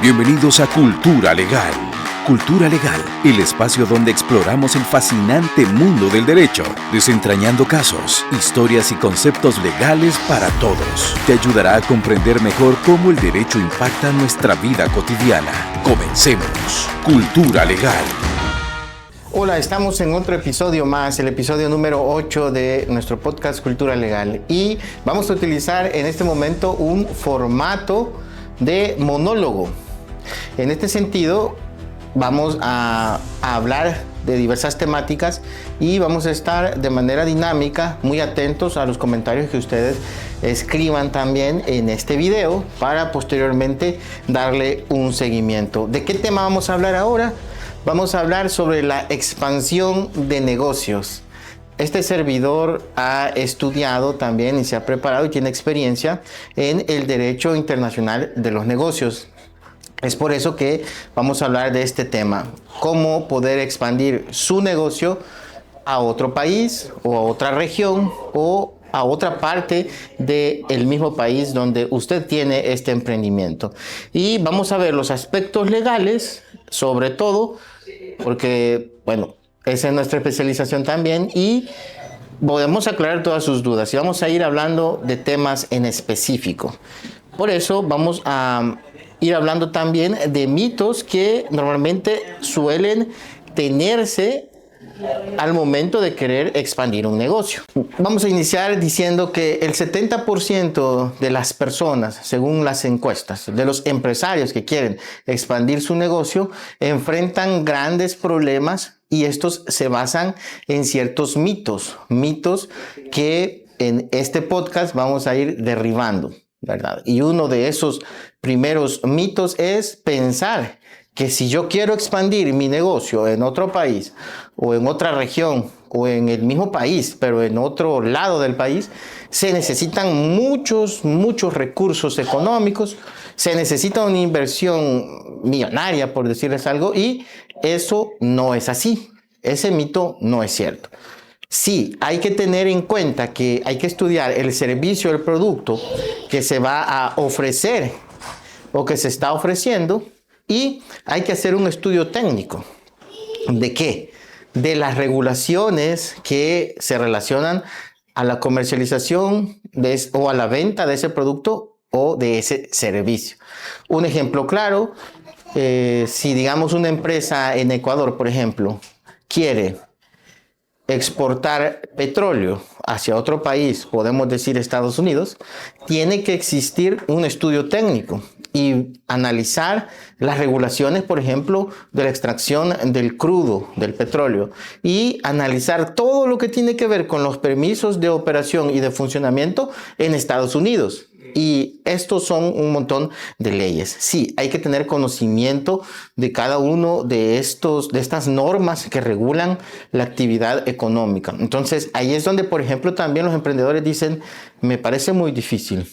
Bienvenidos a Cultura Legal. Cultura Legal, el espacio donde exploramos el fascinante mundo del derecho, desentrañando casos, historias y conceptos legales para todos. Te ayudará a comprender mejor cómo el derecho impacta nuestra vida cotidiana. Comencemos. Cultura Legal. Hola, estamos en otro episodio más, el episodio número 8 de nuestro podcast Cultura Legal. Y vamos a utilizar en este momento un formato de monólogo. En este sentido, vamos a hablar de diversas temáticas y vamos a estar de manera dinámica muy atentos a los comentarios que ustedes escriban también en este video para posteriormente darle un seguimiento. ¿De qué tema vamos a hablar ahora? Vamos a hablar sobre la expansión de negocios. Este servidor ha estudiado también y se ha preparado y tiene experiencia en el derecho internacional de los negocios. Es por eso que vamos a hablar de este tema, cómo poder expandir su negocio a otro país o a otra región o a otra parte del mismo país donde usted tiene este emprendimiento. Y vamos a ver los aspectos legales, sobre todo, porque, bueno, esa es nuestra especialización también y podemos aclarar todas sus dudas y vamos a ir hablando de temas en específico. Por eso vamos a ir hablando también de mitos que normalmente suelen tenerse al momento de querer expandir un negocio. Vamos a iniciar diciendo que el 70% de las personas, según las encuestas, de los empresarios que quieren expandir su negocio, enfrentan grandes problemas y estos se basan en ciertos mitos que en este podcast vamos a ir derribando, ¿verdad? Y uno de esos primeros mitos es pensar que si yo quiero expandir mi negocio en otro país o en otra región o en el mismo país, pero en otro lado del país, se necesitan muchos recursos económicos, se necesita una inversión millonaria, por decirles algo, y eso no es así. Ese mito no es cierto. Sí, hay que tener en cuenta que hay que estudiar el servicio, el producto que se va a ofrecer o que se está ofreciendo y hay que hacer un estudio técnico. ¿De qué? De las regulaciones que se relacionan a la comercialización o a la venta de ese producto o de ese servicio. Un ejemplo claro, si digamos una empresa en Ecuador, por ejemplo, quiere exportar petróleo hacia otro país, podemos decir Estados Unidos, tiene que existir un estudio técnico y analizar las regulaciones, por ejemplo, de la extracción del crudo, del petróleo, y analizar todo lo que tiene que ver con los permisos de operación y de funcionamiento en Estados Unidos. Y estos son un montón de leyes. Sí, hay que tener conocimiento de cada uno de estas normas que regulan la actividad económica. Entonces, ahí es donde, por ejemplo, también los emprendedores dicen, me parece muy difícil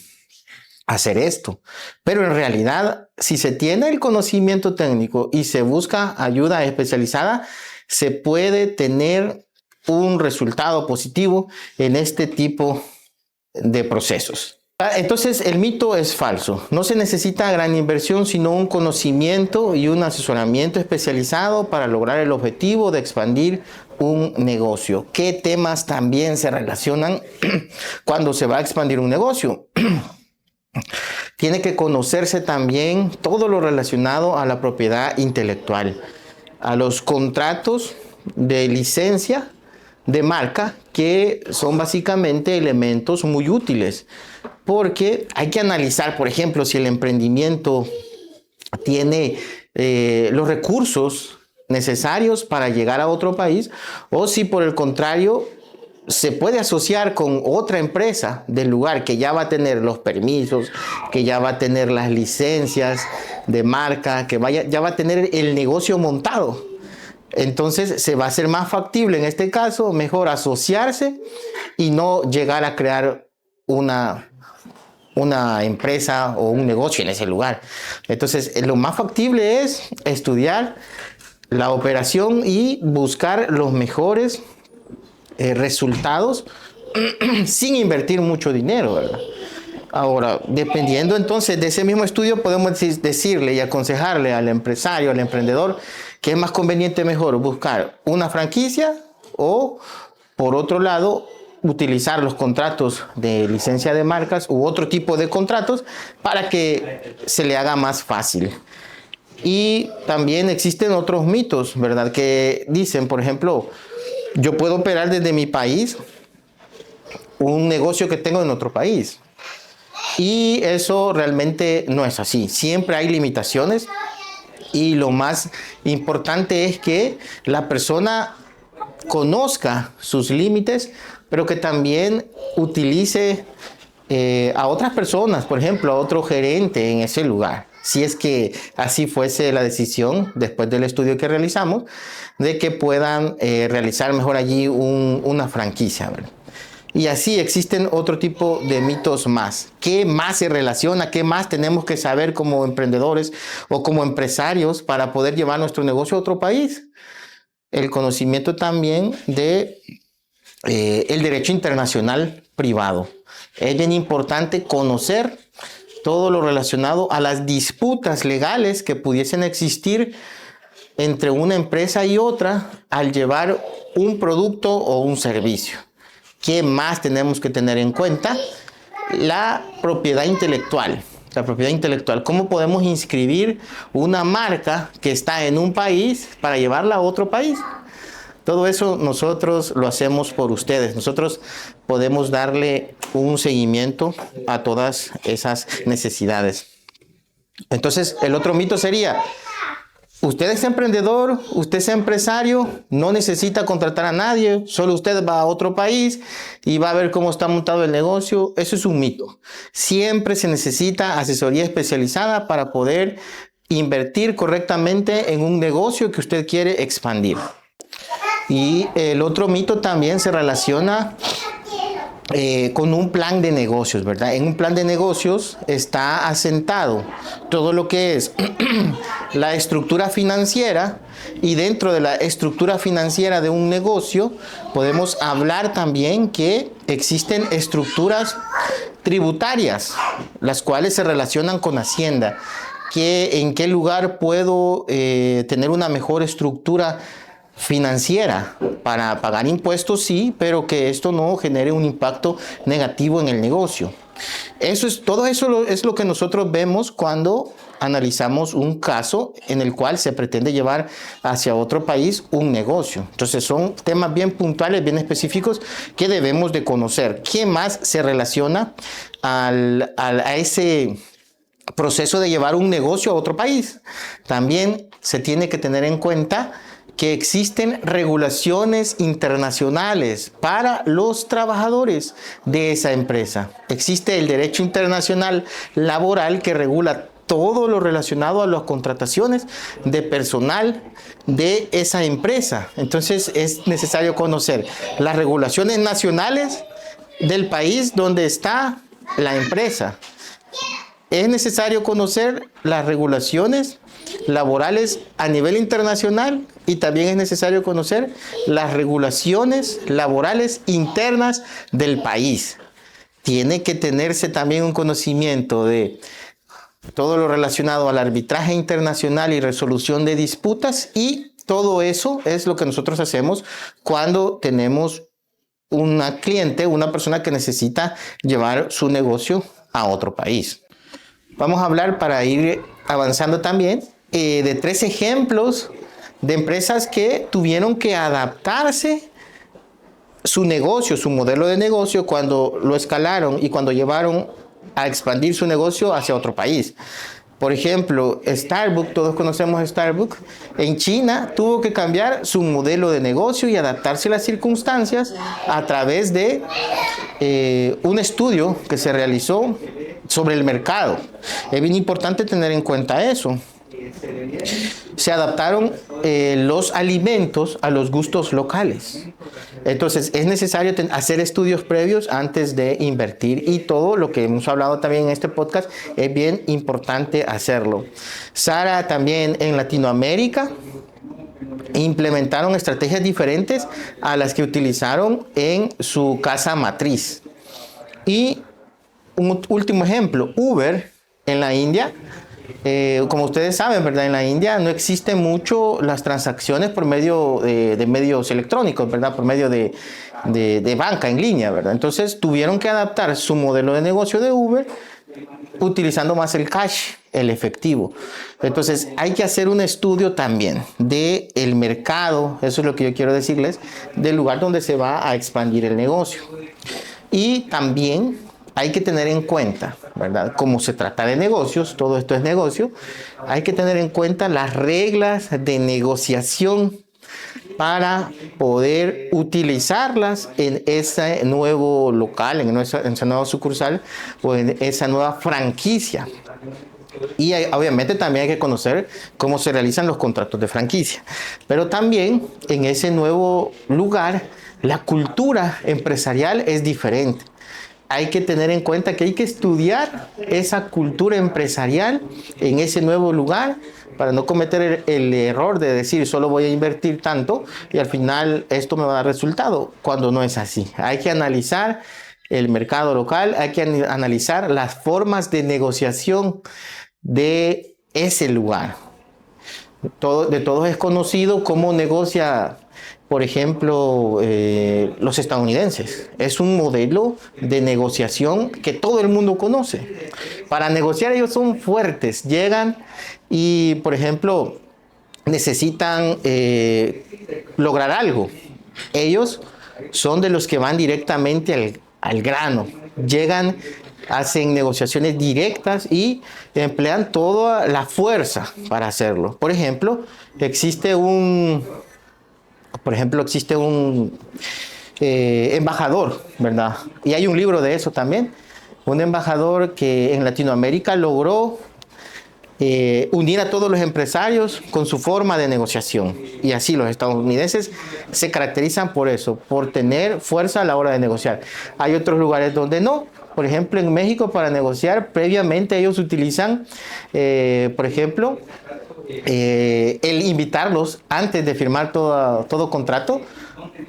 hacer esto. Pero en realidad, si se tiene el conocimiento técnico y se busca ayuda especializada, se puede tener un resultado positivo en este tipo de procesos. Entonces, el mito es falso. No se necesita gran inversión, sino un conocimiento y un asesoramiento especializado para lograr el objetivo de expandir un negocio. ¿Qué temas también se relacionan cuando se va a expandir un negocio? Tiene que conocerse también todo lo relacionado a la propiedad intelectual, a los contratos de licencia de marca, que son básicamente elementos muy útiles, porque hay que analizar, por ejemplo, si el emprendimiento tiene los recursos necesarios para llegar a otro país o si por el contrario se puede asociar con otra empresa del lugar que ya va a tener los permisos, que ya va a tener las licencias de marca, que ya va a tener el negocio montado. Entonces se va a hacer más factible en este caso, mejor asociarse y no llegar a crear una empresa o un negocio en ese lugar. Entonces lo más factible es estudiar la operación y buscar los mejores resultados sin invertir mucho dinero, ¿verdad? Ahora, dependiendo entonces de ese mismo estudio, podemos decirle y aconsejarle al empresario, al emprendedor, que es más conveniente mejor buscar una franquicia o, por otro lado, utilizar los contratos de licencia de marcas u otro tipo de contratos para que se le haga más fácil. Y también existen otros mitos, ¿verdad? Que dicen, por ejemplo, yo puedo operar desde mi país un negocio que tengo en otro país. Y eso realmente no es así. Siempre hay limitaciones y lo más importante es que la persona conozca sus límites, pero que también utilice a otras personas, por ejemplo, a otro gerente en ese lugar. Si es que así fuese la decisión después del estudio que realizamos, de que puedan realizar mejor allí una franquicia, ¿verdad? Y así existen otro tipo de mitos más. ¿Qué más se relaciona? ¿Qué más tenemos que saber como emprendedores o como empresarios para poder llevar nuestro negocio a otro país? El conocimiento también de el derecho internacional privado. Es bien importante conocer todo lo relacionado a las disputas legales que pudiesen existir entre una empresa y otra al llevar un producto o un servicio. ¿Qué más tenemos que tener en cuenta? La propiedad intelectual. La propiedad intelectual. ¿Cómo podemos inscribir una marca que está en un país para llevarla a otro país? Todo eso nosotros lo hacemos por ustedes. Nosotros podemos darle un seguimiento a todas esas necesidades. Entonces, el otro mito sería: usted es emprendedor, usted es empresario, no necesita contratar a nadie, solo usted va a otro país y va a ver cómo está montado el negocio. Eso es un mito. Siempre se necesita asesoría especializada para poder invertir correctamente en un negocio que usted quiere expandir. Y el otro mito también se relaciona con un plan de negocios, ¿verdad? En un plan de negocios está asentado todo lo que es la estructura financiera, y dentro de la estructura financiera de un negocio podemos hablar también que existen estructuras tributarias, las cuales se relacionan con Hacienda. ¿En qué lugar puedo tener una mejor estructura financiera para pagar impuestos? Sí, pero que esto no genere un impacto negativo en el negocio. Todo eso es lo que nosotros vemos cuando analizamos un caso en el cual se pretende llevar hacia otro país un negocio. Entonces son temas bien puntuales, bien específicos que debemos de conocer. ¿Qué más se relaciona a ese proceso de llevar un negocio a otro país? También se tiene que tener en cuenta que existen regulaciones internacionales para los trabajadores de esa empresa. Existe el derecho internacional laboral que regula todo lo relacionado a las contrataciones de personal de esa empresa. Entonces es necesario conocer las regulaciones nacionales del país donde está la empresa. Es necesario conocer las regulaciones laborales a nivel internacional, y también es necesario conocer las regulaciones laborales internas del país. Tiene que tenerse también un conocimiento de todo lo relacionado al arbitraje internacional y resolución de disputas, y todo eso es lo que nosotros hacemos cuando tenemos una cliente, una persona que necesita llevar su negocio a otro país. Vamos a hablar, para ir avanzando también, de 3 ejemplos de empresas que tuvieron que adaptarse su negocio, su modelo de negocio, cuando lo escalaron y cuando llevaron a expandir su negocio hacia otro país. Por ejemplo, Starbucks, todos conocemos Starbucks, en China tuvo que cambiar su modelo de negocio y adaptarse a las circunstancias a través de un estudio que se realizó sobre el mercado. Es bien importante tener en cuenta eso. Se adaptaron los alimentos a los gustos locales. Entonces es necesario hacer estudios previos antes de invertir, y todo lo que hemos hablado también en este podcast es bien importante hacerlo. Sara, también en Latinoamérica implementaron estrategias diferentes a las que utilizaron en su casa matriz. Y un último ejemplo, Uber en la India. Como ustedes saben, ¿verdad? En la India no existen mucho las transacciones por medio de medios electrónicos, ¿verdad? Por medio de banca en línea, ¿verdad? Entonces tuvieron que adaptar su modelo de negocio de Uber utilizando más el cash, el efectivo. Entonces hay que hacer un estudio también del mercado, eso es lo que yo quiero decirles, del lugar donde se va a expandir el negocio. Y también hay que tener en cuenta, ¿verdad? Como se trata de negocios, todo esto es negocio, hay que tener en cuenta las reglas de negociación para poder utilizarlas en ese nuevo local, en esa nueva sucursal o en esa nueva franquicia. Y obviamente también hay que conocer cómo se realizan los contratos de franquicia. Pero también en ese nuevo lugar la cultura empresarial es diferente. Hay que tener en cuenta que hay que estudiar esa cultura empresarial en ese nuevo lugar para no cometer el error de decir solo voy a invertir tanto y al final esto me va a dar resultado, cuando no es así. Hay que analizar el mercado local, hay que analizar las formas de negociación de ese lugar. De todos es conocido cómo negocia, por ejemplo, los estadounidenses. Es un modelo de negociación que todo el mundo conoce. Para negociar ellos son fuertes, llegan y, por ejemplo, necesitan lograr algo. Ellos son de los que van directamente al grano. Llegan, hacen negociaciones directas y emplean toda la fuerza para hacerlo. Por ejemplo, existe un embajador, ¿verdad? Y hay un libro de eso también. Un embajador que en Latinoamérica logró unir a todos los empresarios con su forma de negociación. Y así los estadounidenses se caracterizan por eso, por tener fuerza a la hora de negociar. Hay otros lugares donde no. Por ejemplo, en México, para negociar, previamente ellos utilizan, por ejemplo, el invitarlos antes de firmar todo contrato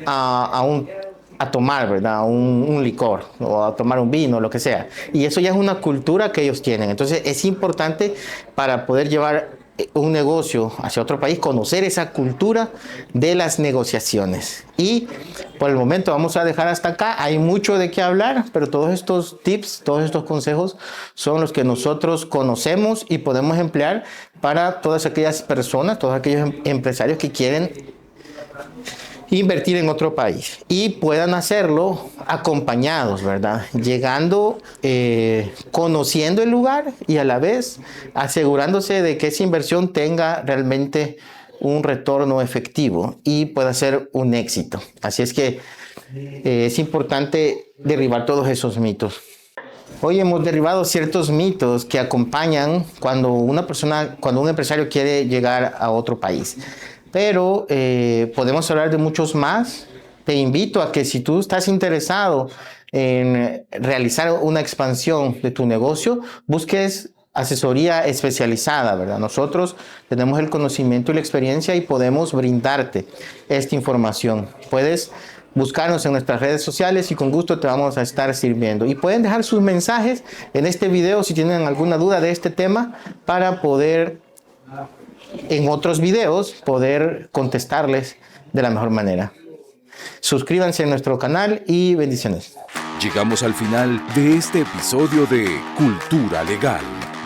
a tomar, ¿verdad? Un licor o a tomar un vino, lo que sea. Y eso ya es una cultura que ellos tienen. Entonces es importante para poder llevar un negocio hacia otro país, conocer esa cultura de las negociaciones. Y por el momento vamos a dejar hasta acá. Hay mucho de qué hablar, pero todos estos tips, todos estos consejos son los que nosotros conocemos y podemos emplear para todas aquellas personas, todos aquellos empresarios que quieren invertir en otro país y puedan hacerlo acompañados, ¿verdad? Llegando, conociendo el lugar y a la vez asegurándose de que esa inversión tenga realmente un retorno efectivo y pueda ser un éxito. Así es que es importante derribar todos esos mitos. Hoy hemos derribado ciertos mitos que acompañan cuando un empresario quiere llegar a otro país. Pero podemos hablar de muchos más. Te invito a que si tú estás interesado en realizar una expansión de tu negocio, busques asesoría especializada, ¿verdad? Nosotros tenemos el conocimiento y la experiencia y podemos brindarte esta información. Puedes buscarnos en nuestras redes sociales y con gusto te vamos a estar sirviendo. Y pueden dejar sus mensajes en este video si tienen alguna duda de este tema para poder en otros videos poder contestarles de la mejor manera. Suscríbanse a nuestro canal y bendiciones. Llegamos al final de este episodio de Cultura Legal.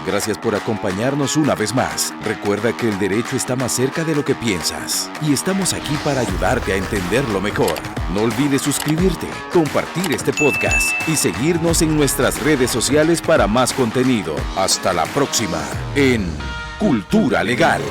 Gracias por acompañarnos una vez más. Recuerda que el derecho está más cerca de lo que piensas y estamos aquí para ayudarte a entenderlo mejor. No olvides suscribirte, compartir este podcast y seguirnos en nuestras redes sociales para más contenido. Hasta la próxima en Cultura Legal.